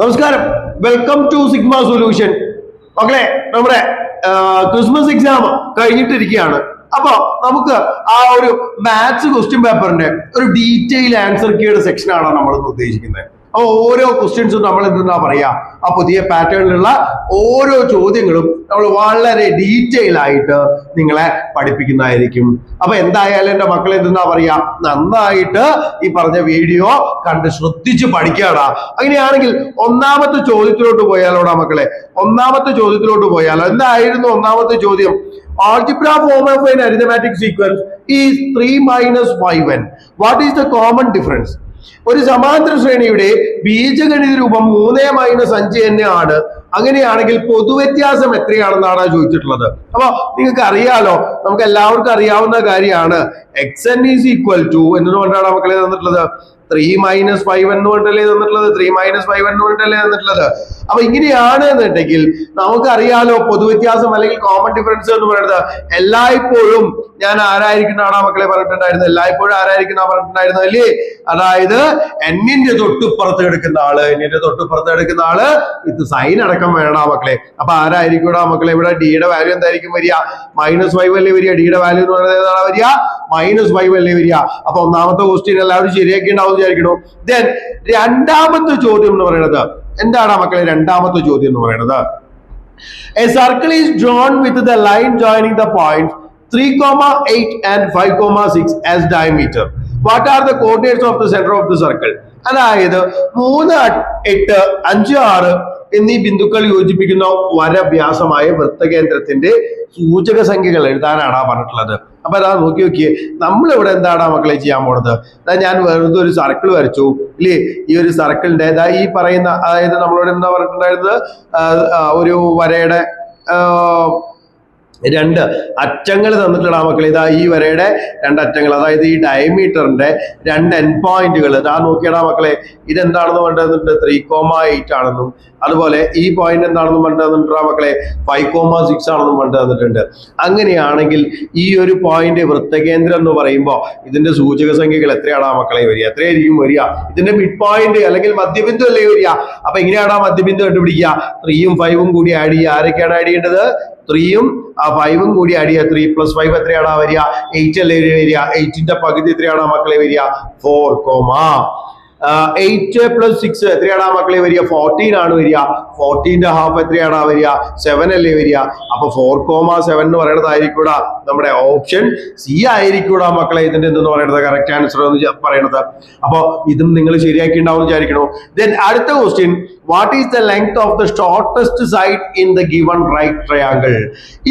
നമസ്കാരം, welcome to sigma solution. മക്കളെ, നമ്മുടെ ക്രിസ്മസ് എക്സാം കഴിഞ്ഞിട്ടിരിക്കുകയാണ്. അപ്പൊ നമുക്ക് ആ ഒരു മാത്സ് ക്വസ്റ്റ്യൻ പേപ്പറിന്റെ ഒരു ഡീറ്റെയിൽ ആൻസർ കീയുടെ സെക്ഷനാണ് നമ്മൾ ഉദ്ദേശിക്കുന്നത്. അപ്പൊ ഓരോ ക്വസ്റ്റ്യൻസും നമ്മൾ എന്താ പറയാ, ആ പുതിയ പാറ്റേണിലുള്ള ഓരോ ചോദ്യങ്ങളും നമ്മൾ വളരെ ഡീറ്റെയിൽ ആയിട്ട് നിങ്ങളെ പഠിപ്പിക്കുന്നതായിരിക്കും. അപ്പൊ എന്തായാലും എന്റെ മക്കളെ എന്താ പറയാ, നന്നായിട്ട് ഈ പറഞ്ഞ വീഡിയോ കണ്ട് ശ്രദ്ധിച്ച് പഠിക്കാടാ. അങ്ങനെയാണെങ്കിൽ ഒന്നാമത്തെ ചോദ്യത്തിലോട്ട് പോയാലോടാ മക്കളെ. ഒന്നാമത്തെ ചോദ്യത്തിലോട്ട് പോയാലോ. എന്തായിരുന്നു ഒന്നാമത്തെ ചോദ്യം? Algebra form of an arithmetic sequence is 3 minus 5n. What is the common difference? ഒരു സമാന്തര ശ്രേണിയുടെ ബീജഗണിത രൂപം 3-5n ആണ്. അങ്ങനെയാണെങ്കിൽ പൊതുവ്യത്യാസം എത്രയാണെന്നാണ് ചോദിച്ചിട്ടുള്ളത്. അപ്പൊ നിങ്ങൾക്ക് അറിയാലോ, നമുക്ക് എല്ലാവർക്കും അറിയാവുന്ന കാര്യമാണ് xn is equal to എന്തുകൊണ്ടാണ് മക്കളെ തന്നിട്ടുള്ളത്? 3 minus 5n കൊണ്ടല്ലേ തന്നിട്ടുള്ളത്. 3 minus 5n കൊണ്ടല്ലേ തന്നിട്ടുള്ളത്. അപ്പൊ ഇങ്ങനെയാണ് എന്നുണ്ടെങ്കിൽ നമുക്കറിയാലോ, പൊതുവ്യത്യാസം അല്ലെങ്കിൽ കോമൺ ഡിഫറൻസ് എന്ന് പറയുന്നത് എല്ലായ്പ്പോഴും ഞാൻ ആരായിരിക്കുന്നതാണ് മക്കളെ പറഞ്ഞിട്ടുണ്ടായിരുന്നത്. എല്ലായ്പ്പോഴും ആരായിരിക്കുന്ന പറഞ്ഞിട്ടുണ്ടായിരുന്നത് അല്ലേ? അതായത് എന്നിന്റെ തൊട്ടുപ്പുറത്ത് എടുക്കുന്ന ആള് ഇത് സൈൻ അടക്കം വേണം മക്കളെ. അപ്പൊ ആരായിരിക്കും മക്കളെ? ഇവിടെ ഡിയുടെ വാല്യൂ എന്തായിരിക്കും വരിക? -5 അല്ലേ വരിക. ഡിയുടെ വാല്യൂ എന്ന് പറയുന്നത് ഏതാണ് വരിക? -5 അല്ലേ വരിക. അപ്പൊ ഒന്നാമത്തെ ക്വസ്റ്റ്യൻ എല്ലാവരും ശരിയാക്കി ഉണ്ടാവും വിചാരിക്കണു. ദെൻ രണ്ടാമത്തെ ചോദ്യം എന്ന് പറയുന്നത് എന്താണ് മക്കളെ? രണ്ടാമത്തെ ചോദ്യം എന്ന് പറയുന്നത്, a circle is drawn with the line joining the points 3,8 and 5,6 as diameter. What are the coordinates of the center of the circle? അതായത് 3, 8, 5, 6 എന്നീ ബിന്ദുക്കൾ യോജിപ്പിക്കുന്ന വരവ്യാസമായ വൃത്തകേന്ദ്രത്തിന്റെ സൂചക സംഖ്യകൾ എഴുതാനാണ് പറഞ്ഞിട്ടുള്ളത്. അപ്പൊ അതാ നോക്കിയേ, നമ്മളിവിടെ എന്താണ് മക്കളെ ചെയ്യാൻ പോണത്? ഞാൻ വെറുതെ ഒരു സർക്കിൾ വരച്ചു ഇല്ലേ. ഈ ഒരു സർക്കിളിന്റെ ഈ പറയുന്ന, അതായത് നമ്മളോട് എന്താ പറഞ്ഞിട്ടുണ്ടായിരുന്നത്? ഒരു വരയുടെ രണ്ട് അറ്റങ്ങൾ തന്നിട്ടുള്ള മക്കളെ. ഇതാ ഈ വരയുടെ രണ്ട് അറ്റങ്ങൾ, അതായത് ഈ ഡയമീറ്ററിന്റെ രണ്ട് എൻ പോയിന്റുകൾ ഇതാ നോക്കിയടാ മക്കളെ. ഇതെന്താണെന്ന് പറഞ്ഞിട്ടുണ്ട്? 3,8 ആണെന്നും, അതുപോലെ ഈ പോയിന്റ് എന്താണെന്നും പറഞ്ഞു തന്നിട്ടുണ്ടാ മക്കളെ? 5,6 ആണെന്നും പറഞ്ഞു തന്നിട്ടുണ്ട്. അങ്ങനെയാണെങ്കിൽ ഈ ഒരു പോയിന്റ് വൃത്തകേന്ദ്രം എന്ന് പറയുമ്പോൾ ഇതിന്റെ സൂചക സംഖ്യകൾ എത്രയാണാ മക്കളെ വരിക? എത്രയായിരിക്കും വരിക? ഇതിന്റെ മിഡ് പോയിന്റ് അല്ലെങ്കിൽ മധ്യബിന്ദു അല്ലേ വരിക. അപ്പൊ എങ്ങനെയാണാ മധ്യബിന്ദു കണ്ടുപിടിക്കുക? 3ഉം 5ഉം കൂടി ആഡ് ചെയ്യുക. ആരൊക്കെയാണ് ആഡ് ചെയ്യേണ്ടത്? 3ഉം 5ഉം കൂടി ആഡ് ചെയ്യുക. 3 + 5 എത്രയാണാ വരിക? 8 അല്ലേ വരിക. 8ന്റെ പകുതി എത്രയാണാ മക്കളെ വരിക? 4, 8 + 6 എത്രയാണാ മക്കളെ വരിക? 14 ആണ് വരിക. 14ന്റെ ഹാഫ് എത്രയാണാ വരിക? 7 അല്ലേ വരിക. അപ്പൊ 4,7 എന്ന് പറയുന്നതായിരിക്കൂടാ നമ്മുടെ ഓപ്ഷൻ സി ആയിരിക്കൂടാ മക്കളെ ഇതിന്റെ എന്തെന്ന് പറയുന്നത് കറക്റ്റ് ആൻസർ എന്ന് പറയുന്നത്. അപ്പൊ ഇതും നിങ്ങൾ ശരിയാക്കി ഉണ്ടാവും വിചാരിക്കണോ. ദെൻ അടുത്ത question, what is the length of the shortest side in the given right triangle?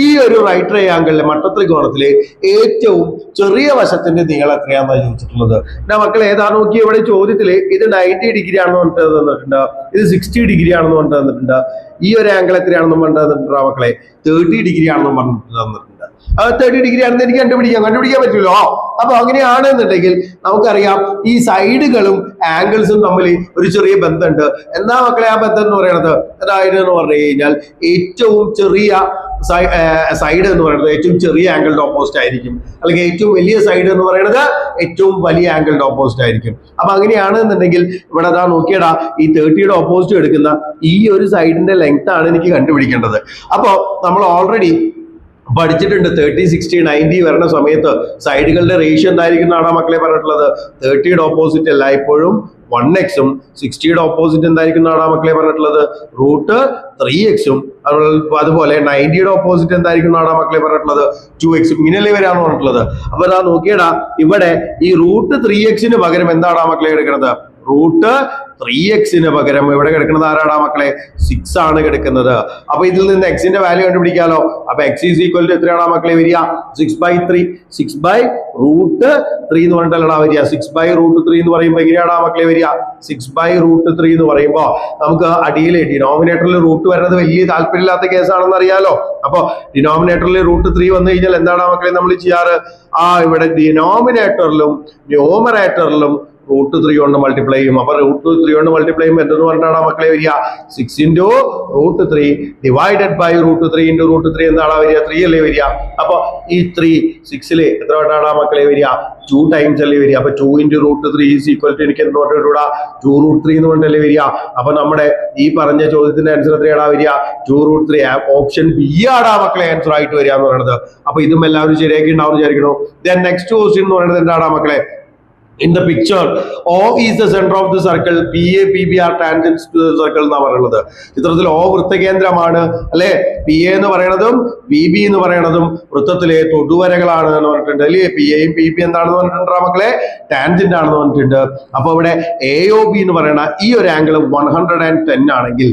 ഈ ഒരു റൈറ്റ് ട്രയാങ്കിളിലെ മട്ടത്രികോണത്തിലെ ഏറ്റവും ചെറിയ വശത്തിന്റെ നീളം എത്രയാണെന്നാണ് ചോദിച്ചിട്ടുള്ളത്. മക്കളെ ഏതാ നോക്കി, ഇവിടെ ചോദ്യത്തില് ഇത് 90 ഡിഗ്രി ആണെന്ന് പറഞ്ഞിട്ട് തന്നിട്ടുണ്ട്, ഇത് 60 ഡിഗ്രി ആണെന്ന് പറഞ്ഞിട്ട് തന്നിട്ടുണ്ട്, ഈ ഒരു ആംഗിൾ എത്രയാണെന്ന് പറഞ്ഞിട്ട് തന്നിട്ടുണ്ട് മക്കളെ? 30 ഡിഗ്രി ആണെന്ന് പറഞ്ഞിട്ട് തന്നിട്ടുണ്ട്. 30 ഡിഗ്രി ആണെന്ന് എനിക്ക് കണ്ടുപിടിക്കാൻ പറ്റുമല്ലോ. അപ്പൊ അങ്ങനെയാണെന്നുണ്ടെങ്കിൽ നമുക്കറിയാം ഈ സൈഡുകളും ആംഗിൾസും തമ്മിൽ ഒരു ചെറിയ ബന്ധമുണ്ട്. എന്നാ മക്കളെ ആ ബന്ധം എന്ന് പറയുന്നത്? അതായത് എന്ന് പറഞ്ഞു കഴിഞ്ഞാൽ ഏറ്റവും ചെറിയ സൈഡ് എന്ന് പറയുന്നത് ഏറ്റവും ചെറിയ ആംഗിളിന്റെ ഓപ്പോസിറ്റ് ആയിരിക്കും, അല്ലെങ്കിൽ ഏറ്റവും വലിയ സൈഡ് എന്ന് പറയുന്നത് ഏറ്റവും വലിയ ആംഗിളിന്റെ ഓപ്പോസിറ്റ് ആയിരിക്കും. അപ്പൊ അങ്ങനെയാണെന്നുണ്ടെങ്കിൽ ഇവിടെ അതാ നോക്കിയടാ, ഈ 30യുടെ ഓപ്പോസിറ്റ് എടുക്കുന്ന ഈ ഒരു സൈഡിന്റെ ലെങ്ത് ആണ് എനിക്ക് കണ്ടുപിടിക്കേണ്ടത്. അപ്പൊ നമ്മൾ ഓൾറെഡി പഠിച്ചിട്ടുണ്ട് 30, 60, 90 വരുന്ന സമയത്ത് സൈഡുകളുടെ റേഷ്യോ എന്തായിരിക്കും എന്നാണ് മക്കളെ പറഞ്ഞിട്ടുള്ളത്? 30യുടെ ഓപ്പോസിറ്റ് എല്ലായ്പ്പോഴും 1x-ഉം 60യുടെ ഓപ്പോസിറ്റ് എന്തായിരിക്കും എന്നാണ് മക്കളെ പറഞ്ഞിട്ടുള്ളത്? √3x-ഉം. അതുപോലെ 90യുടെ ഓപ്പോസിറ്റ് എന്തായിരിക്കും എന്നാണ് മക്കളെ പറഞ്ഞിട്ടുള്ളത്? 2x-ഉം. ഇങ്ങനെയല്ലേ വരാന്ന് പറഞ്ഞിട്ടുള്ളത്. അപ്പൊ അതാ നോക്കിയടാ, ഇവിടെ ഈ √3x-ന് പകരം എന്താണ് മക്കളെ എടുക്കുന്നത്? √3x-ന് പകരം ഇവിടെ കിടക്കുന്നത് ആരാടാ മക്കളെ? 6 ആണ് കിടക്കുന്നത്. അപ്പൊ ഇതിൽ നിന്ന് എക്സിന്റെ വാല്യൂ കണ്ടുപിടിക്കാലോ. അപ്പൊ x = എത്രയാണാ മക്കളെ വരിക? 6/3. 6/√3 എന്ന് പറഞ്ഞിട്ടല്ലടാ വരിക. 6/√3 എന്ന് പറയുമ്പോ എങ്ങനെയാണാ മക്കളെ വരിക? 6/√3 എന്ന് പറയുമ്പോ നമുക്ക് അടിയിൽ ഡിനോമിനേറ്ററിൽ റൂട്ട് വരുന്നത് വലിയ താല്പര്യമില്ലാത്ത കേസാണെന്ന് അറിയാലോ. അപ്പൊ ഡിനോമിനേറ്ററിൽ √3 വന്നു കഴിഞ്ഞാൽ എന്താണ് മക്കളെ നമ്മൾ ചെയ്യാറ്? ഇവിടെ ഡിനോമിനേറ്ററിലും ന്യൂമറേറ്ററിലും √3 കൊണ്ട് മൾട്ടിപ്ലൈ ചെയ്യും. അപ്പൊ √3 കൊണ്ട് മൾട്ടിപ്ലൈ ചെയ്യുമ്പോൾ എന്തെന്ന് പറഞ്ഞാണ് മക്കളെ വരിക? 6 × √3 ഡിവൈഡഡ് ബൈ √3 × √3 എന്താണ് വരിക? 3 അല്ലേ വരിക? അപ്പൊ ഈ 3 6 എത്ര വട്ടാണ് മക്കളെ വരിക? 2 ടൈംസ് അല്ലേ വരിക? അപ്പൊ 2 × √3 ഈസ് ഈക്വൽ ടു എനിക്ക് എന്തുകൊണ്ട് ഇടൂടാ? 2√3 എന്ന് കൊണ്ടല്ലേ വരിക? അപ്പൊ നമ്മുടെ ഈ പറഞ്ഞ ചോദ്യത്തിന്റെ ആൻസർ എത്രയാടാ വരിക? 2√3. ഓപ്ഷൻ ബി ആടാ മക്കളെ ആൻസർ ആയിട്ട് വരിക എന്ന് പറയുന്നത്. അപ്പൊ ഇതും എല്ലാവരും ശരിയാക്കി ഉണ്ടാവും വിചാരിക്കണോ? ദെൻ നെക്സ്റ്റ് ക്വസ്റ്റ്യൻ എന്ന് പറയുന്നത് എന്താടാ മക്കളെ? In the picture, O is the center of the circle, PA, PB are tangents to the circle എന്നാ പറയുന്നത്. ചിത്രത്തിൽ O വൃത്തകേന്ദ്രമാണ് അല്ലെ? PA എന്ന് പറയുന്നതും PB എന്ന് പറയുന്നതും വൃത്തത്തിലെ തൊടുവരകളാണ് എന്ന് പറഞ്ഞിട്ടുണ്ട് അല്ലേ? PA യും PB എന്താണെന്ന് പറഞ്ഞിട്ടുണ്ട് മക്കളെ? ടാൻജന്റ് ആണെന്ന് പറഞ്ഞിട്ടുണ്ട്. അപ്പൊ ഇവിടെ AOB എന്ന് പറയുന്ന ഈ ഒരു ആംഗിൾ 110 ആണെങ്കിൽ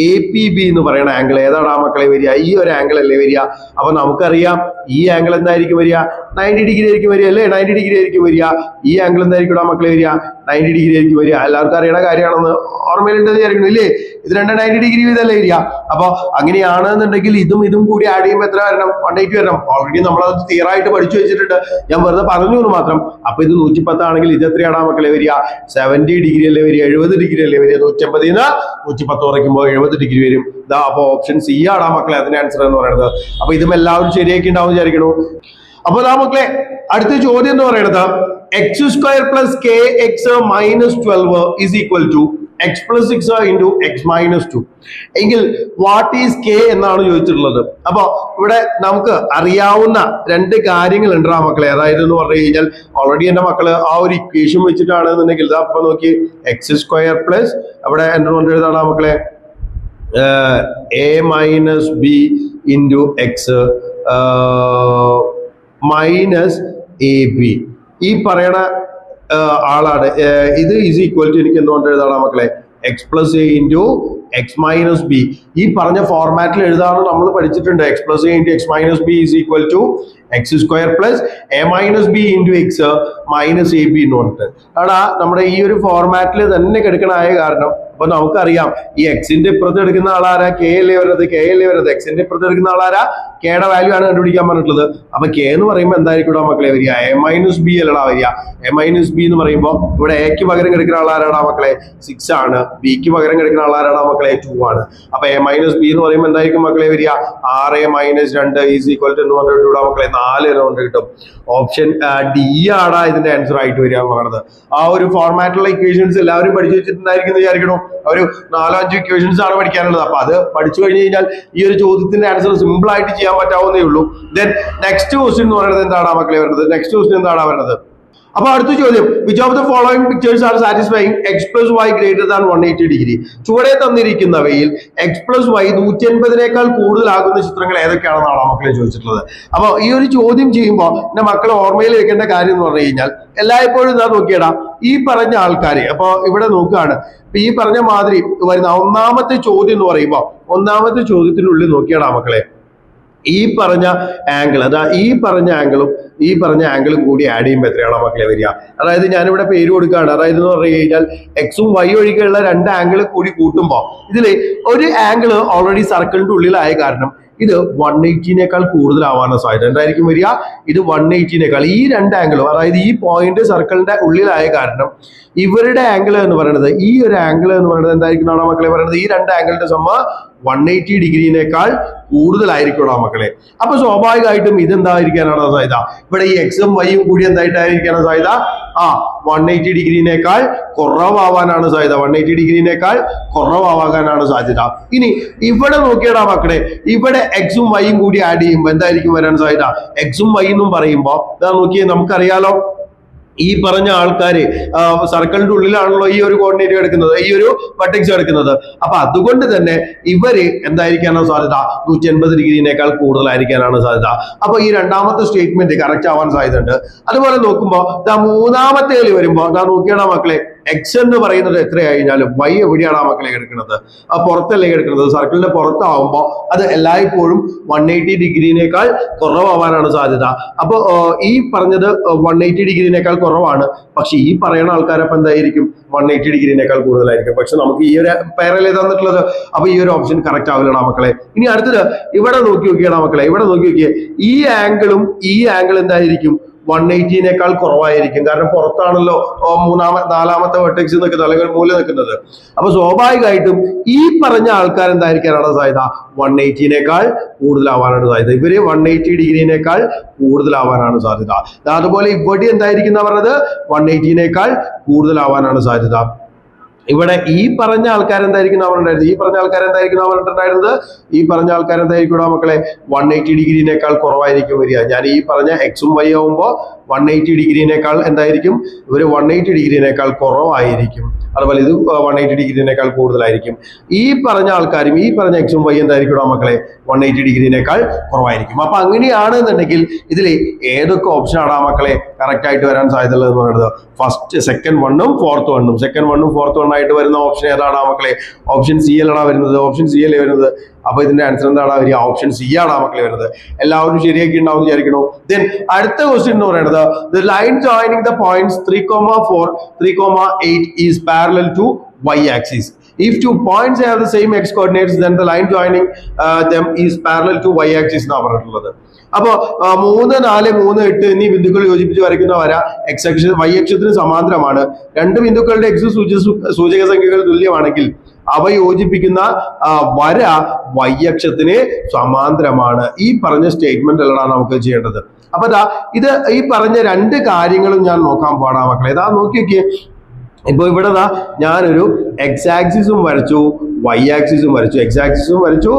APB എന്ന് പറയുന്ന ആംഗിൾ ഏതാണ് മക്കളെ വരിക? ഈ ഒരു ആംഗിൾ അല്ലേ വരിക? അപ്പൊ നമുക്കറിയാം ഈ ആംഗിൾ എന്തായിരിക്കും വരിക? 90 ഡിഗ്രി ആയിരിക്കും വരിക അല്ലേ? 90 ഡിഗ്രി ആയിരിക്കും വരിക. ഈ ആംഗിൾ എന്തായിരിക്കും മക്കളെ വരിക? 90 ഡിഗ്രി ആയിരിക്കും വരിക. എല്ലാവർക്കും അറിയണ കാര്യമാണെന്ന് ഓർമ്മയിലുണ്ടെന്ന് വിചാരിക്കുന്നു ഇല്ലേ? ഇത് രണ്ട് 90 ഡിഗ്രി വീതമല്ലേ വരിക? അപ്പൊ അങ്ങനെയാണെന്നുണ്ടെങ്കിൽ ഇതും കൂടി ആഡ് ചെയ്യുമ്പോൾ എത്ര വരണം? 180 വരണം. ഓൾറെഡി നമ്മളത് തീറായിട്ട് പഠിച്ചു വെച്ചിട്ടുണ്ട്, ഞാൻ വെറുതെ പറഞ്ഞു എന്ന് മാത്രം. അപ്പൊ ഇത് 110 ആണെങ്കിൽ ഇത് എത്രയാണ് മക്കളെ വരിക? 70 ഡിഗ്രി അല്ലേ വരിക? 70 ഡിഗ്രി അല്ലേ വരിക? 150 ന്ന് 110 കുറയ്ക്കുമ്പോൾ 70 ഡിഗ്രി വരും. ഇതാ അപ്പൊ ഓപ്ഷൻ സി ആടാ മക്കളെ അതിന്റെ ആൻസർ എന്ന് പറയുന്നത്. അപ്പൊ ഇതും എല്ലാവരും ശരിയാക്കി ഉണ്ടാവും വിചാരിക്കണു. അപ്പൊ മക്കളെ അടുത്ത ചോദ്യം എന്ന് പറയുന്നത് x² + kx - 12 is equal to x + 6 × x - 2 എങ്കിൽ വാട്ട് ഈസ് k എന്നാണ് ചോദിച്ചിട്ടുള്ളത്. അപ്പൊ ഇവിടെ നമുക്ക് അറിയാവുന്ന രണ്ട് കാര്യങ്ങൾ ഉണ്ട് മക്കളെ. അതായത് എന്ന് പറഞ്ഞു കഴിഞ്ഞാൽ ഓൾറെഡി എന്റെ മക്കള് ആ ഒരു ഇക്വേഷൻ വെച്ചിട്ടാണെന്നുണ്ടെങ്കിൽ അപ്പൊ നോക്കി x² + അവിടെ എന്റെ കൊണ്ട് എഴുതാണ് മക്കളെ a - b × x - ab ഈ പറയണ ആളാണ്. ഇത് ഈസ് ഈക്വൽ ടു എനിക്ക് എന്തുകൊണ്ട് എഴുതാണ് മക്കളെ? x + a × x - b. ഈ പറഞ്ഞ ഫോർമാറ്റിൽ എഴുതാന്ന് നമ്മൾ പഠിച്ചിട്ടുണ്ട്. x + a × x - b is equal to x² + a - b × x - ab എന്ന് പറഞ്ഞിട്ട് ആടാ നമ്മുടെ ഈ ഒരു ഫോർമാറ്റിൽ തന്നെ കിടക്കണായ കാരണം. അപ്പൊ നമുക്കറിയാം ഈ എക്സിന്റെ ഇപ്പുറത്ത് എടുക്കുന്ന ആളാരാ? കെ അല്ലേ വരുന്നത്? കെ അല്ലേ വരുന്നത്? എക്സിന്റെ ഇപ്പുറത്ത് എടുക്കുന്ന ആളാരാ? കെയുടെ വാല്യൂ ആണ് കണ്ടുപിടിക്കാൻ പറഞ്ഞിട്ടുള്ളത്. അപ്പൊ കെ എന്ന് പറയുമ്പോൾ എന്തായിരിക്കും മക്കളെ വരിക? a - b അല്ലടാ വരിക. a - b എന്ന് പറയുമ്പോൾ ഇവിടെ എക്ക് പകരം കിടക്കുന്ന ആളാരാടാ മക്കളെ? 6 ആണ്. ബിക്ക് പകരം കിടക്കുന്ന ആളാരാടാ മക്കളെ? 2 ആണ്. അപ്പൊ a - b എന്ന് പറയുമ്പോൾ എന്തായിരിക്കും മക്കളെ വരിക? 6a - 2 ഈസ് ഈക്വൽ ടു എന്ന് പറഞ്ഞിട്ട് മക്കളെ 4 കൊണ്ട് കിട്ടും. ഓപ്ഷൻ ഡി ആടാ ഇതിന്റെ ആൻസർ ആയിട്ട് വരിക എന്ന് പറയുന്നത്. ആ ഒരു ഫോർമാറ്റിലുള്ള ഇക്വേഷൻസ് എല്ലാവരും പഠിച്ചു വെച്ചിട്ടുണ്ടായിരിക്കും എന്ന് വിചാരിക്കണു. ഒരു 4-5 ഇക്വേഷൻസ് ആണ് പഠിക്കാനുള്ളത്. അപ്പൊ അത് പഠിച്ചു കഴിഞ്ഞ് കഴിഞ്ഞാൽ ഈ ഒരു ചോദ്യത്തിന്റെ ആൻസർ സിമ്പിൾ ആയിട്ട് ചെയ്യാൻ പറ്റാവുന്നേ ഉള്ളൂ. ദെൻ നെക്സ്റ്റ് ക്വസ്റ്റ്യൻ എന്ന് പറയുന്നത് എന്താണ് മക്കളെ വരുന്നത്? നെക്സ്റ്റ് ക്വസ്റ്റ്യൻ എന്താണ് വരുന്നത്? അപ്പൊ അടുത്ത ചോദ്യം, which of the following pictures R satisfying x + y > 180 degree? ചുവടെ തന്നിരിക്കുന്നവയിൽ x + y 180നേക്കാൾ കൂടുതലാകുന്ന ചിത്രങ്ങൾ ഏതൊക്കെയാണെന്നാണ് മക്കളെ ചോദിച്ചിട്ടുള്ളത്. അപ്പൊ ഈ ഒരു ചോദ്യം ചെയ്യുമ്പോൾ എന്റെ മക്കളെ ഓർമ്മയിൽ വെക്കേണ്ട കാര്യം എന്ന് പറഞ്ഞു കഴിഞ്ഞാൽ എല്ലായ്പ്പോഴും ഇതാ നോക്കിയടാ ഈ പറഞ്ഞ ആൾക്കാര്. അപ്പൊ ഇവിടെ നോക്കുകയാണ് ഈ പറഞ്ഞ മാതിരി വരുന്ന ഒന്നാമത്തെ ചോദ്യം എന്ന് പറയുമ്പോൾ ഒന്നാമത്തെ ചോദ്യത്തിനുള്ളിൽ നോക്കിയടാ മക്കളെ ഈ പറഞ്ഞ ആംഗിൾ, അതാ ഈ പറഞ്ഞ ആംഗിളും കൂടി ആഡ് ചെയ്യുമ്പോൾ എത്രയാണോ മക്കളെ വരിക? അതായത് ഞാനിവിടെ പേര് കൊടുക്കുകയാണ്. അതായത് എന്ന് പറഞ്ഞു കഴിഞ്ഞാൽ എക്സും വൈ ഒഴികെയുള്ള രണ്ട് ആംഗിൾ കൂടി കൂട്ടുമ്പോൾ ഇതില് ഒരു ആംഗിൾ ഓൾറെഡി സർക്കിളിന്റെ ഉള്ളിലായ കാരണം ഇത് 180നേക്കാൾ കൂടുതലാവാനുള്ള സാധ്യത എന്തായിരിക്കും വരിക? ഇത് 180നേക്കാൾ ഈ രണ്ട് ആംഗിളും, അതായത് ഈ പോയിന്റ് സർക്കിളിന്റെ ഉള്ളിലായ കാരണം ഇവരുടെ ആംഗിൾ എന്ന് പറയുന്നത് ഈ ഒരു ആംഗിൾ എന്ന് പറയുന്നത് എന്തായിരിക്കും മക്കളെ പറയുന്നത്? ഈ രണ്ട് ആംഗിളിന്റെ സമ്മ 180 ഡിഗ്രിനേക്കാൾ കൂടുതലായിരിക്കും മക്കളെ. അപ്പൊ സ്വാഭാവികമായിട്ടും ഇതെന്തായിരിക്കാനാണ് സാധ്യത? ഇവിടെ ഈ എക്സും വൈയും കൂടി എന്തായിട്ടായിരിക്കാനാണ് സാധ്യത? 180 ഡിഗ്രിനേക്കാൾ കുറവാവാനാണ് സാധ്യത. 180 ഡിഗ്രിനേക്കാൾ കുറവാകാനാണ് സാധ്യത. ഇനി ഇവിടെ നോക്കിയടാ മക്കളെ, ഇവിടെ എക്സും വൈയും കൂടി ആഡ് ചെയ്യുമ്പോൾ എന്തായിരിക്കും വരാൻ സാധ്യത? എക്സും വൈ എന്നും പറയുമ്പോ ഇതാ നോക്കിയേ, നമുക്കറിയാലോ ഈ പറഞ്ഞ ആൾക്കാര് സർക്കിളിന്റെ ഉള്ളിലാണല്ലോ ഈ ഒരു കോർഡിനേറ്റ് കിടക്കുന്നത്, ഈ ഒരു വെർട്ടെക്സ് കിടക്കുന്നത്. അപ്പൊ അതുകൊണ്ട് തന്നെ ഇവര് എന്തായിരിക്കാനാണ് സാധ്യത? 180 ഡിഗ്രിനേക്കാൾ കൂടുതലായിരിക്കാനാണ് സാധ്യത. അപ്പൊ ഈ രണ്ടാമത്തെ സ്റ്റേറ്റ്മെന്റ് കറക്റ്റ് ആവാൻ സാധ്യതയുണ്ട്. അതുപോലെ നോക്കുമ്പോ മൂന്നാമത്തേൽ വരുമ്പോ നോക്കിയാണോ മക്കളെ, എക്സ് എന്ന് പറയുന്നത് എത്രയായിരുന്നാലും വൈ എവിടെയാണ് മക്കളെ കിടക്കുന്നത്? ആ പുറത്തല്ലേ കിടക്കുന്നത്? സർക്കിളിന്റെ പുറത്താവുമ്പോ അത് എല്ലായ്പ്പോഴും 180 ഡിഗ്രിനേക്കാൾ കുറവാവാനാണ് സാധ്യത. അപ്പൊ ഈ പറഞ്ഞത് 180 ഡിഗ്രിനേക്കാൾ കുറവാണ്. പക്ഷെ ഈ പറയുന്ന ആൾക്കാരപ്പം എന്തായിരിക്കും? 180 ഡിഗ്രിനേക്കാൾ കൂടുതലായിരിക്കും. പക്ഷെ നമുക്ക് ഈ ഒരു പേരല്ലേ തന്നിട്ടുള്ളത്. അപ്പൊ ഈ ഒരു ഓപ്ഷൻ കറക്റ്റ് ആവില്ലടാ മക്കളെ. ഇനി അടുത്തത് ഇവിടെ നോക്കിയടാ മക്കളെ, ഇവിടെ നോക്കിയേ ഈ ആംഗിളും ഈ ആംഗിൾ എന്തായിരിക്കും? 180നേക്കാൾ കുറവായിരിക്കും. കാരണം പുറത്താണല്ലോ നാലാമത്തെ വെർട്ടെക്സ് നിൽക്കുന്നത് അല്ലെങ്കിൽ മൂല നിൽക്കുന്നത്. അപ്പൊ സ്വാഭാവികമായിട്ടും ഈ പറഞ്ഞ ആൾക്കാർ എന്തായിരിക്കാനാണ് സാധ്യത? 180നേക്കാൾ കൂടുതലാവാനാണ് സാധ്യത. ഇവര് 180 ഡിഗ്രിനേക്കാൾ കൂടുതലാവാനാണ് സാധ്യത. അതുപോലെ ഇവിടെ എന്തായിരിക്കും പറഞ്ഞത്? 180നേക്കാൾ കൂടുതലാവാനാണ് സാധ്യത. ഇവിടെ ഈ പറഞ്ഞ ആൾക്കാർ എന്തായിരിക്കും പറഞ്ഞിട്ടുണ്ടായിരുന്നത്? ഈ പറഞ്ഞ ആൾക്കാർ എന്തായിരിക്കും മക്കളെ? 180 ഡിഗ്രിനേക്കാൾ കുറവായിരിക്കും വരിക. ഞാൻ ഈ പറഞ്ഞ എക്സും വൈ ആവുമ്പോൾ 180 ഡിഗ്രിനേക്കാൾ എന്തായിരിക്കും? ഇവര് 180 ഡിഗ്രിനേക്കാൾ കുറവായിരിക്കും. അതുപോലെ ഇത് 180 ഡിഗ്രിനേക്കാൾ കൂടുതലായിരിക്കും. ഈ പറഞ്ഞ ആൾക്കാരും ഈ പറഞ്ഞ എക്സും വൈ എന്തായിരിക്കും മക്കളെ? 180 ഡിഗ്രിനേക്കാൾ കുറവായിരിക്കും. അപ്പൊ അങ്ങനെയാണെന്നുണ്ടെങ്കിൽ ഇതിൽ ഏതൊക്കെ ഓപ്ഷൻ ആണ് മക്കളെ കറക്റ്റ് ആയിട്ട് വരാൻ സാധ്യത എന്ന് പറയുന്നത്? ഫസ്റ്റ് സെക്കൻഡ് വണ്ണും ഫോർത്ത് വണ്ണും ആയിട്ട് വരുന്ന ഓപ്ഷൻ ഏതാണ് മക്കളെ? ഓപ്ഷൻ സി അല്ലാണോ വരുന്നത്? ഓപ്ഷൻ സി അല്ലേ വരുന്നത്? അപ്പൊ ഇതിന്റെ ആൻസർ എന്താണ് വരിക? ഓപ്ഷൻ സി ആണ് മക്കളെ വരുന്നത്. എല്ലാവരും ശരിയാക്കി ഉണ്ടാവും വിചാരിക്കണോ? ദെൻ അടുത്ത ക്വസ്റ്റ്യൻ എന്ന് പറയുന്നത് the line joining the points 3,4, 3,8 is parallel to y-axis. If two points have the same x coordinates, then the line joining them is parallel to y-axis എന്നാണ് പറഞ്ഞിട്ടുള്ളത്. അപ്പോ 3, 4, 3, 8 എന്നീ ബിന്ദുക്കൾ യോജിപ്പിച്ച് വരയ്ക്കുന്ന വര x അക്ഷ y അക്ഷത്തിന് സമാന്തരമാണ്. രണ്ട് ബിന്ദുക്കളുടെ x സൂചക സംഖ്യകൾ തുല്യമാണെങ്കിൽ അവ യോജിപ്പിക്കുന്ന വര y അക്ഷത്തിന് സമാന്തരമാണ്. ഈ പറഞ്ഞ സ്റ്റേറ്റ്മെന്റ് അല്ലാണ് നമുക്ക് ചെയ്യേണ്ടത്. അപ്പൊ ഇത് ഈ പറഞ്ഞ രണ്ട് കാര്യങ്ങളും ഞാൻ നോക്കാൻ പാടാ മക്കളെ. ഇതാ നോക്കിയൊക്കെ. ഇപ്പൊ ഇവിടെ ഞാനൊരു x ആക്സിസും വരച്ചു, y ആക്സിസും വരച്ചു, x ആക്സിസും വരച്ചു,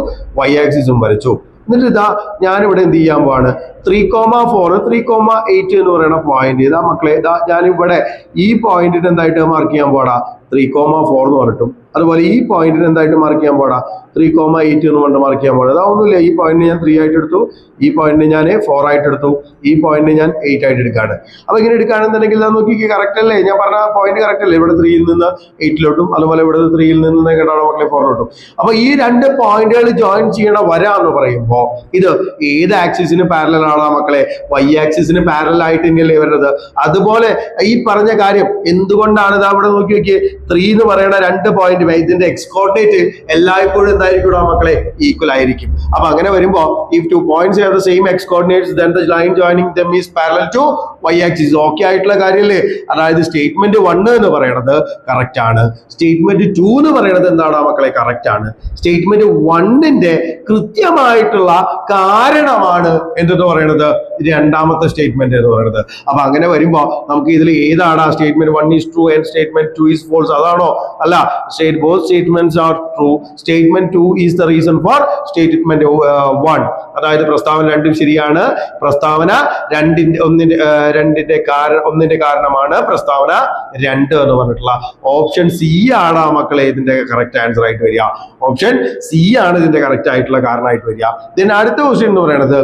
y ആക്സിസും വരച്ചു. എന്നിട്ട് ഞാനിവിടെ എന്ത് ചെയ്യാൻ പോവാണ്? 3,4, 3,8 എന്ന് പറയുന്ന പോയിന്റ്. ഇതാ മക്കളെ, ഞാനിവിടെ ഈ പോയിന്റിന് എന്തായിട്ട് മാർക്ക് ചെയ്യാൻ പോടാ? 3,4 എന്ന് പറഞ്ഞിട്ടും. അതുപോലെ ഈ പോയിന്റിന് എന്തായിട്ട് മാർക്ക് ചെയ്യാൻ പോടാ? 3,8 എന്ന് പറഞ്ഞിട്ട് മാർക്ക് ചെയ്യാൻ പോടാ. അതൊന്നുമില്ല. ഈ പോയിന്റിന് ഞാൻ 3 ആയിട്ട് എടുത്തു, ഈ പോയിന്റിന് ഞാൻ 4 ആയിട്ട് എടുത്തു, ഈ പോയിന്റിന് ഞാൻ 8 ആയിട്ട് എടുക്കാണ്. അപ്പൊ ഇങ്ങനെ എടുക്കുകയാണെന്നുണ്ടെങ്കിൽ നോക്കി കറക്റ്റ് അല്ലേ? ഞാൻ പറഞ്ഞ പോയിന്റ് കറക്റ്റ് അല്ലേ? ഇവിടെ 3ൽ നിന്ന് 8ലോട്ടും അതുപോലെ ഇവിടെ 3ൽ നിന്ന് കേട്ടാണ് മക്കളെ 4ലോട്ടും. അപ്പൊ ഈ രണ്ട് പോയിന്റുകൾ ജോയിൻ ചെയ്യണ വര എന്ന് പറയുമ്പോൾ ഇത് ഏത് ആക്സിസിന് പാരലൽ ആണ് മക്കളെ? y ആക്സിസിന് പാരലൽ ആയിട്ട് തന്നെയല്ലേ വരുന്നത്. അതുപോലെ ഈ പറഞ്ഞ കാര്യം എന്തുകൊണ്ടാണ് അവിടെ നോക്കി നോക്കിയേ? 3 എന്ന് പറയുന്ന രണ്ട് പോയിന്റ് ഇതിന്റെ എക്സ് കോർഡിനേറ്റ് എല്ലായ്പ്പോഴും എന്തായിരിക്കും മക്കളെ? ഈക്വൽ ആയിരിക്കും. അപ്പൊ അങ്ങനെ വരുമ്പോ if two points have the same x coordinates, then the line joining them is parallel to y axis. Okay ആയിട്ടുള്ള കാര്യമല്ലേ? അതായത് സ്റ്റേറ്റ്മെന്റ് 1 എന്ന് പറയുന്നത് കറക്റ്റ് ആണ്. സ്റ്റേറ്റ്മെന്റ് 2 എന്ന് പറയുന്നത് എന്താണ് മക്കളെ? കറക്റ്റ് ആണ്. സ്റ്റേറ്റ്മെന്റ് 1ന്റെ കൃത്യമായിട്ടുള്ള കാരണമാണ് എന്തെന്ന് പറയുന്നത്? രണ്ടാമത്തെ സ്റ്റേറ്റ്മെന്റ് എന്ന് പറയുന്നത്. അപ്പൊ അങ്ങനെ വരുമ്പോ നമുക്ക് ഇതിൽ ഏതാണ് statement 1 is true and statement 2 is false? അതാണോ? അല്ല. both statements are true. Statement 2 is the reason for statement 1. അതായത് പ്രസ്താവന രണ്ടും ശരിയാണ്. പ്രസ്താവന ഒന്നിന്റെ കാരണമാണ് പ്രസ്താവന 2 എന്ന് പറഞ്ഞിട്ടുള്ള ഓപ്ഷൻ സി ആണ് മക്കളെ ഇതിന്റെ കറക്റ്റ് ആൻസർ ആയിട്ട് വരിക. ഓപ്ഷൻ സി ആണ് ഇതിന്റെ കറക്റ്റ് ആയിട്ടുള്ള കാരണമായിട്ട് വരിക. then അടുത്ത ക്വസ്റ്റ്യൻ എന്ന് പറയുന്നത്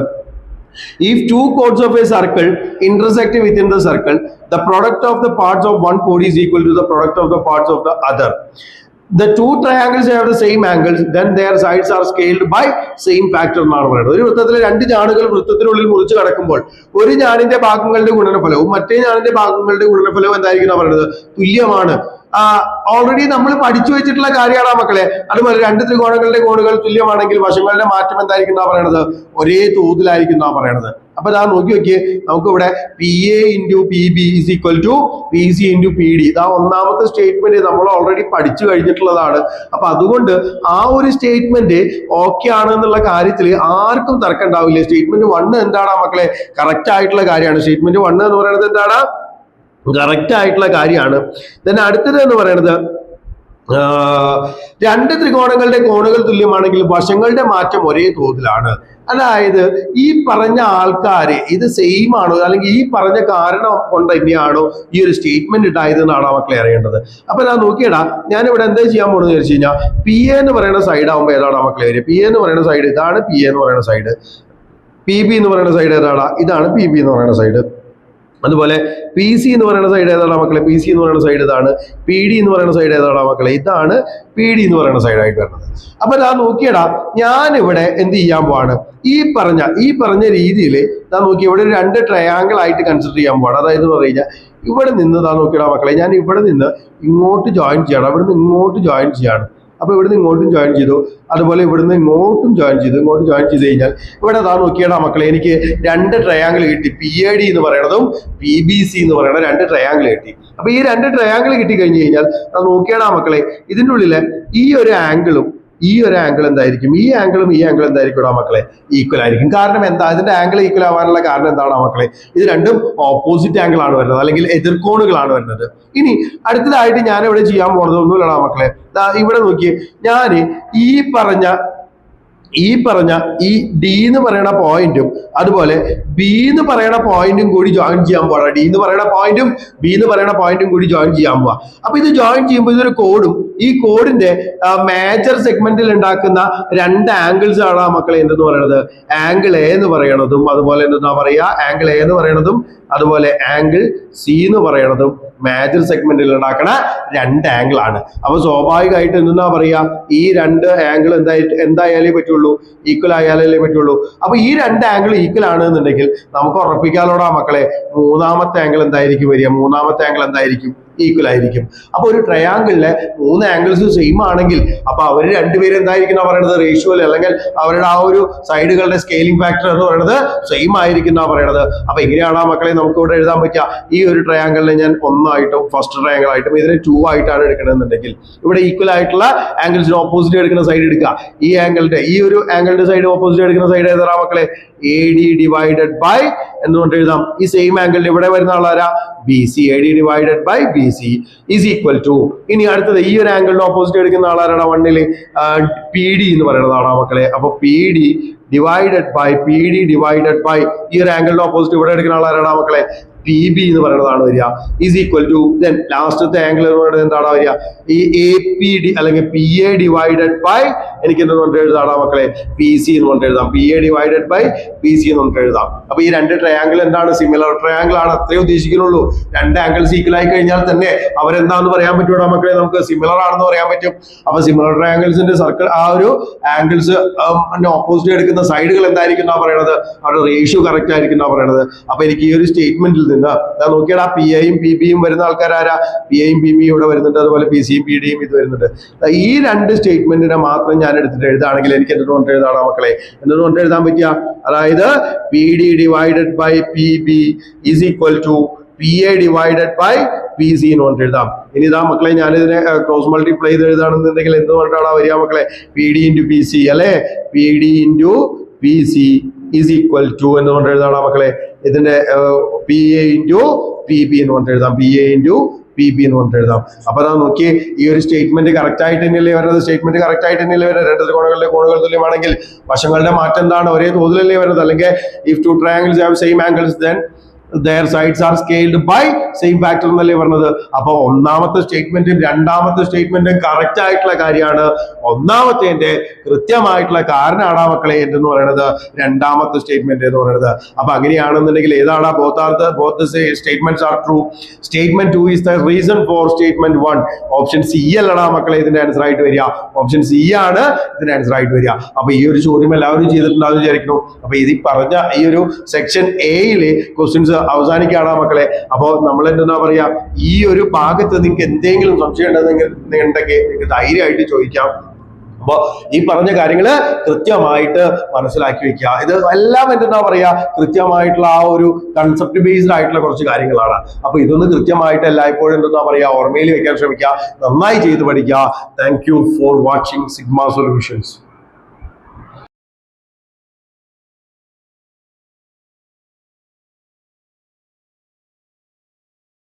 if two chords of a circle intersect within the circle, the product of the parts of one chord is equal to the product of the parts of the other. The two triangles have the same angles, then their sides are scaled by same factor എന്നാണ് പറയുന്നത്. ഒരു വൃത്തത്തിലെ രണ്ട് ജാണുകൾ വൃത്തത്തിനുള്ളിൽ മുറിച്ച് കടക്കുമ്പോൾ ഒരു ജാണിന്റെ ഭാഗങ്ങളുടെ ഗുണനഫലവും മറ്റേ ജാണിന്റെ ഭാഗങ്ങളുടെ ഗുണനഫലവും എന്തായിരിക്കും പറയുന്നത്? തുല്യമാണ്. ഓൾറെഡി നമ്മൾ പഠിച്ചു വെച്ചിട്ടുള്ള കാര്യമാണ് മക്കളെ. അതുപോലെ രണ്ട് ത്രികോണങ്ങളുടെ കോണുകൾ തുല്യമാണെങ്കിൽ വശങ്ങളുടെ മാറ്റം എന്തായിരിക്കും പറയണത്? ഒരേ തോതിലായിരിക്കും പറയണത്. അപ്പൊ ഞാൻ നോക്കി നോക്കിയേ, നമുക്ക് ഇവിടെ PA × PB is equal to PC × PD. ഇതാ ഒന്നാമത്തെ സ്റ്റേറ്റ്മെന്റ് നമ്മൾ ഓൾറെഡി പഠിച്ചു കഴിഞ്ഞിട്ടുള്ളതാണ്. അപ്പൊ അതുകൊണ്ട് ആ ഒരു സ്റ്റേറ്റ്മെന്റ് ഓക്കെ ആണ് എന്നുള്ള കാര്യത്തിൽ ആർക്കും തർക്കം ഉണ്ടാവില്ല. സ്റ്റേറ്റ്മെന്റ് 1 എന്താണ് മക്കളെ? കറക്റ്റ് ആയിട്ടുള്ള കാര്യമാണ്. സ്റ്റേറ്റ്മെന്റ് 1 എന്ന് പറയുന്നത് എന്താണ്? കറക്റ്റ് ആയിട്ടുള്ള കാര്യമാണ്. then അടുത്തത് എന്ന് പറയുന്നത് രണ്ട് ത്രികോണങ്ങളുടെ കോണുകൾ തുല്യമാണെങ്കിൽ വശങ്ങളുടെ മാറ്റം ഒരേ തോതിലാണ്. അതായത് ഈ പറഞ്ഞ ആൾക്കാര് ഇത് സെയിം ആണോ അല്ലെങ്കിൽ ഈ പറഞ്ഞ കാരണം കൊണ്ട് തന്നെയാണോ ഈ ഒരു സ്റ്റേറ്റ്മെന്റ് ഉണ്ടായതെന്നാണ് മക്കളെ അറിയേണ്ടത്. അപ്പൊ ഞാൻ നോക്കിയടാ, ഞാനിവിടെ എന്താ ചെയ്യാൻ പോണെന്ന് വിചാരിച്ചു കഴിഞ്ഞാൽ PA എന്ന് പറയുന്ന സൈഡ് ആകുമ്പോൾ ഏതാണ് മക്കളെ വരിക? PA എന്ന് പറയുന്ന സൈഡ് ഇതാണ്. PA എന്ന് പറയുന്ന സൈഡ്. PB എന്ന് പറയുന്ന സൈഡ് ഏതാണ്? ഇതാണ് PB എന്ന് പറയുന്ന സൈഡ്. അതുപോലെ PC എന്ന് പറയുന്ന സൈഡ് ഏതാണ് മക്കളെ? PC എന്ന് പറയുന്ന സൈഡ് ഇതാണ്. PD എന്ന് പറയുന്ന സൈഡ് ഏതാണ് മക്കളെ? ഇതാണ് PD എന്ന് പറയുന്ന സൈഡായിട്ട് വരുന്നത്. അപ്പൊ ഞാൻ നോക്കിയടാ, ഞാൻ ഇവിടെ എന്ത് ചെയ്യാൻ പോവാണ്? ഈ പറഞ്ഞ രീതിയിൽ ഞാൻ നോക്കി ഇവിടെ രണ്ട് ട്രയാങ്കിൾ ആയിട്ട് കൺസിഡർ ചെയ്യാൻ പോവാണ്. അതായത് പറഞ്ഞു കഴിഞ്ഞാൽ ഇവിടെ നിന്ന് നോക്കിയടാ മക്കളെ, ഞാൻ ഇവിടെ നിന്ന് ഇങ്ങോട്ട് ജോയിൻ ചെയ്യണം, ഇവിടെ നിന്ന് ഇങ്ങോട്ട് ജോയിൻ ചെയ്യാണ്. അപ്പോൾ ഇവിടുന്ന് ഇങ്ങോട്ടും ജോയിൻ ചെയ്തു, അതുപോലെ ഇവിടുന്ന് ഇങ്ങോട്ടും ജോയിൻ ചെയ്തു. ഇങ്ങോട്ട് ജോയിൻ ചെയ്ത് കഴിഞ്ഞാൽ ഇവിടെ അതാ നോക്കിയാടാ മക്കളെ, എനിക്ക് രണ്ട് ട്രയാങ്കിൾ കിട്ടി. PAD എന്ന് പറയണതും PBC എന്ന് പറയുന്ന രണ്ട് ട്രയാങ്കിൾ കിട്ടി. അപ്പൊ ഈ രണ്ട് ട്രയാങ്കിൾ കിട്ടി കഴിഞ്ഞ് കഴിഞ്ഞാൽ അത് നോക്കിയാടാ മക്കളെ, ഇതിൻ്റെ ഉള്ളില് ഈ ഒരു ആംഗിളും ഈ ഒരു ആംഗിൾ എന്തായിരിക്കും, ഈ ആംഗിളും ഈ ആംഗിൾ എന്തായിരിക്കും മക്കളെ, ഈക്വൽ ആയിരിക്കും. കാരണം എന്താ, ഇതിന്റെ ആംഗിൾ ഈക്വൽ ആവാനുള്ള കാരണം എന്താണ് മക്കളെ, ഇത് രണ്ടും ഓപ്പോസിറ്റ് ആംഗിൾ ആണ് വരുന്നത്, അല്ലെങ്കിൽ എതിർക്കോണുകളാണ് വരുന്നത്. ഇനി അടുത്തതായിട്ട് ഞാൻ ഇവിടെ ചെയ്യാൻ പോകുന്നത് ഒന്നുമില്ലടാ മക്കളെ, ഇവിടെ നോക്കിയേ, ഞാൻ ഈ പറഞ്ഞ ഈ D എന്ന് പറയുന്ന പോയിന്റും അതുപോലെ B എന്ന് പറയുന്ന പോയിന്റും കൂടി ജോയിൻ ചെയ്യാൻ പോവാ. D എന്ന് പറയുന്ന പോയിന്റും B എന്ന് പറയുന്ന പോയിന്റും കൂടി ജോയിൻ ചെയ്യാൻ പോവാ. അപ്പൊ ഇത് ജോയിൻ ചെയ്യുമ്പോൾ ഇതൊരു കോഡും, ഈ കോഡിന്റെ മേജർ സെഗ്മെന്റിൽ ഉണ്ടാക്കുന്ന രണ്ട് ആംഗിൾസ് ആണ് മക്കളെ എന്തെന്ന് പറയുന്നത്, ആംഗിൾ A എന്ന് പറയണതും അതുപോലെ എന്താ പറയാ, ആംഗിൾ A എന്ന് പറയണതും അതുപോലെ ആംഗിൾ C എന്ന് പറയണതും മേജർ സെഗ്മെന്റിൽ ഉണ്ടാക്കണ രണ്ട് ആംഗിൾ ആണ്. അപ്പൊ സ്വാഭാവികമായിട്ട് എന്താ പറയാ, ഈ രണ്ട് ആംഗിൾ എന്തായാലേ പറ്റുള്ളൂ, ഈക്വൽ ആയാലേ പറ്റുള്ളൂ. അപ്പൊ ഈ രണ്ട് ആംഗിൾ ഈക്വൽ ആണ് എന്നുണ്ടെങ്കിൽ നമുക്ക് ഉറപ്പിക്കാലോടാ മക്കളെ, മൂന്നാമത്തെ ആംഗിൾ എന്തായിരിക്കും വരിക, മൂന്നാമത്തെ ആംഗിൾ എന്തായിരിക്കും, ഈക്വൽ ആയിരിക്കും. അപ്പൊ ഒരു ട്രയാങ്കിളിലെ മൂന്ന് ആംഗിൾസ് സെയിം ആണെങ്കിൽ അപ്പൊ അവർ രണ്ടുപേരും എന്തായിരിക്കും പറയുന്നത്, റേഷ്യോയിൽ അല്ലെങ്കിൽ അവരുടെ ആ ഒരു സൈഡുകളുടെ സ്കെയിലിംഗ് ഫാക്ടർ എന്ന് പറയുന്നത് സെയിം ആയിരിക്കും പറയണത്. അപ്പൊ എങ്ങനെയാണ് ആ മക്കളെ നമുക്ക് ഇവിടെ എഴുതാൻ പറ്റുക, ഈ ഒരു ട്രയാങ്കിളിനെ ഞാൻ ഒന്നായിട്ടും ഫസ്റ്റ് ട്രയാങ്കിൾ ആയിട്ടും ഇതിനെ 2 ആയിട്ടാണ് എടുക്കണമെന്നുണ്ടെങ്കിൽ ഇവിടെ ഈക്വൽ ആയിട്ടുള്ള ആംഗിൾസിന് ഓപ്പോസിറ്റ് എടുക്കുന്ന സൈഡ് എടുക്കുക. ഈ ആംഗിളിന്റെ ഈ ഒരു ആംഗിളിന്റെ സൈഡ് ഓപ്പോസിറ്റ് എടുക്കുന്ന സൈഡ് ഏതാ മക്കളെ, AD ഡിവൈഡഡ് ബൈ എന്നുകൊണ്ട് എഴുതാം. ഈ സെയിം ആംഗിളിൽ ഇവിടെ വരുന്ന ആളാരാ, BC. AD divided by BC is equal to, ഇനി അടുത്തത് ഈ ഒരു ആംഗിളിന് ഓപ്പോസിറ്റ് എടുക്കുന്ന ആളാരാണ്, 1ല് PD എന്ന് പറയുന്നതാണ് മക്കളെ. അപ്പൊ PD ഡിവൈഡഡ് ബൈ ഈ ഒരു ആംഗിളിന് ഓപ്പോസിറ്റ് ഇവിടെ എടുക്കുന്ന ആളാരാണ് മക്കളെ, PB എന്ന് പറയുന്നതാണ് വരിക, ഈസ് ഈക്വൽ ടു ദെൻ ലാസ്റ്റത്തെ ആംഗിൾ എന്ന് പറയുന്നത് എന്താണ് വരിക, ഈ APD അല്ലെങ്കിൽ PA ഡിവൈഡഡ് ബൈ എനിക്ക് എന്ത് കൊണ്ട് എഴുതാടാ മക്കളെ, PC എന്ന് കൊണ്ട് എഴുതാം. PA ഡിവൈഡഡ് ബൈ PC എന്ന് കൊണ്ട് എഴുതാം. അപ്പൊ ഈ രണ്ട് ട്രയാങ്കിൾ എന്താണ്, സിമിലർ ട്രയാങ്കിൾ ആണ്, അത്രേ ഉദ്ദേശിക്കുന്നുള്ളൂ. രണ്ട് ആംഗിൾസ് ഈക്വൽ ആയി കഴിഞ്ഞാൽ തന്നെ അവരെന്താന്ന് പറയാൻ പറ്റൂടാ മക്കളെ, നമുക്ക് സിമിലർ ആണെന്ന് പറയാൻ പറ്റും. അപ്പൊ സിമിലർ ട്രയാങ്കിൾസിന്റെ സർക്കിൾ ആ ഒരു ആംഗിൾസ് ഓപ്പോസിറ്റ് എടുക്കുന്ന സൈഡുകൾ എന്തായിരിക്കും പറയുന്നത്, അവരുടെ റേഷ്യോ കറക്റ്റ് ആയിരിക്കും പറയുന്നത്. അപ്പൊ എനിക്ക് ഈ ഒരു സ്റ്റേറ്റ്മെന്റിൽ നിന്ന് ഞാൻ നോക്കിയാൽ ആ PAയും PBയും വരുന്ന ആൾക്കാരാരാ, PAയും PBയും ഇവിടെ വരുന്നുണ്ട്, അതുപോലെ PCയും PDയും ഇത് വരുന്നുണ്ട്. ഈ രണ്ട് സ്റ്റേറ്റ്മെന്റിനെ മാത്രം ഞാൻ എടുത്തിട്ട് എഴുതാണെങ്കിൽ എനിക്ക് എന്തുകൊണ്ട് എഴുതാണോ മക്കളെ, എന്തുകൊണ്ട് എഴുതാൻ പറ്റുക, അതായത് PD divided by PB is equal to PA divided by PC എന്ന് പറഞ്ഞിട്ട് എഴുതാം. ഇനി ഇതാ മക്കളെ, ഞാനിതിനെ ക്രോസ് മൾട്ടിപ്ലൈ ചെയ്ത് എഴുതാണെന്നുണ്ടെങ്കിൽ എന്തുകൊണ്ടാണ് വരിക മക്കളെ, PD ഇൻറ്റു PC അല്ലെ, PD into PC is equal to എന്നുകൊണ്ട് എഴുതാണോ മക്കളെ, ഇതിന്റെ PA ഇൻറ്റു PB എന്ന് പറഞ്ഞിട്ട് എഴുതാം, PA ഇൻറ്റു PB എന്ന് പറഞ്ഞിട്ട് എഴുതാം. അപ്പൊ അതാ നോക്കി, ഈ ഒരു സ്റ്റേറ്റ്മെന്റ് കറക്റ്റ് ആയിട്ട് തന്നെയല്ലേ വരുന്നത്, സ്റ്റേറ്റ്മെന്റ് കറക്റ്റ് ആയിട്ട് തന്നെയല്ലേ വരുന്നത്. രണ്ട് ത്രികോണങ്ങളുടെ കോണുകൾ തുല്യമാണെങ്കിൽ വശങ്ങളുടെ മാറ്റം എന്താണ്, ഒരേ തോതിലല്ലേ വരുന്നത്. അല്ലെങ്കിൽ if to triangles have same angles then their sides are scaled by same factor എന്നല്ലേ പറഞ്ഞത്. അപ്പൊ ഒന്നാമത്തെ സ്റ്റേറ്റ്മെന്റും രണ്ടാമത്തെ സ്റ്റേറ്റ്മെന്റും കറക്റ്റ് ആയിട്ടുള്ള കാര്യമാണ്. ഒന്നാമത്തെ കൃത്യമായിട്ടുള്ള കാരണമാണ് മക്കളെ എന്തെന്ന് പറയുന്നത്, രണ്ടാമത്തെ സ്റ്റേറ്റ്മെന്റ് എന്ന് പറയുന്നത്. അപ്പൊ അങ്ങനെയാണെന്നുണ്ടെങ്കിൽ ഏതാണ്, both the statements are true. Statement 2 is the reason for statement 1. Option C അല്ലടാ മക്കളെ ഇതിന്റെ ആൻസർ ആയിട്ട് വരിക, ഓപ്ഷൻ C ആണ് ഇതിന്റെ ആൻസർ ആയിട്ട് വരിക. അപ്പൊ ഈ ഒരു ചോദ്യം എല്ലാവരും ചെയ്തിട്ടുണ്ടാവും വിചാരിക്കുന്നു. അപ്പൊ ഇത് പറഞ്ഞ ഈ ഒരു സെക്ഷൻ എയില് ക്വസ്റ്റ്യൻസ് അവസാനിക്കാണ് മക്കളെ. അപ്പോൾ നമ്മൾ എന്താ പറയാ, ഈ ഒരു ഭാഗത്ത് നിങ്ങൾക്ക് എന്തെങ്കിലും സംശയം ഉണ്ടെങ്കിൽ നിങ്ങൾക്ക് ധൈര്യമായിട്ട് ചോദിക്കാം. അപ്പൊ ഈ പറഞ്ഞ കാര്യങ്ങള് കൃത്യമായിട്ട് മനസ്സിലാക്കി വെക്കുക. ഇത് എല്ലാം എന്താ പറയാ, കൃത്യമായിട്ടുള്ള ആ ഒരു കൺസെപ്റ്റ് ബേസ്ഡ് ആയിട്ടുള്ള കുറച്ച് കാര്യങ്ങളാണ്. അപ്പൊ ഇതൊന്ന് കൃത്യമായിട്ട് എല്ലായ്പ്പോഴും എന്താ പറയാ ഓർമ്മയിൽ വെക്കാൻ ശ്രമിക്കുക, നന്നായി ചെയ്ത് പഠിക്കുക. Thank you for watching sigma solutions.